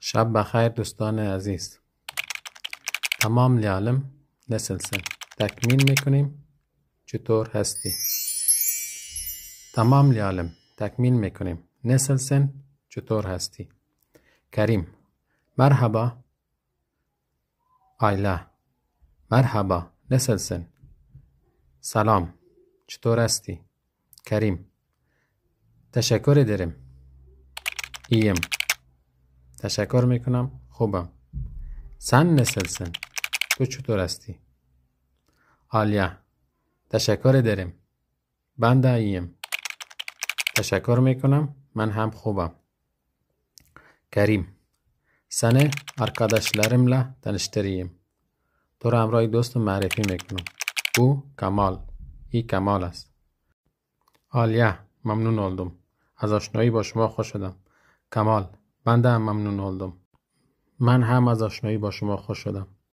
شب بخیر دوستان عزیز. تمام لیالم نسلسن تکمیل میکنیم. چطور هستی؟ تمام لیالم تکمیل میکنیم. نسلسن چطور هستی؟ کریم مرحبا. آیلا مرحبا. نسلسن سلام چطور هستی؟ کریم تشکر ederim. iyiyim. تشکر میکنم خوبم. sen nasılsın؟ تو چطور هستی؟ آلیا تشکر ederim. ben de iyiyim. تشکر میکنم من هم خوبم. کریم seni arkadaşlarımla tanıştırayım. تو را همراه دوستم معرفی میکنم. او کمال. ای کمال است. آلیا ممنون oldum. از آشنایی با شما خوش شدم. کمال من de ممنون oldum. من هم از آشنایی با شما خوش شدم.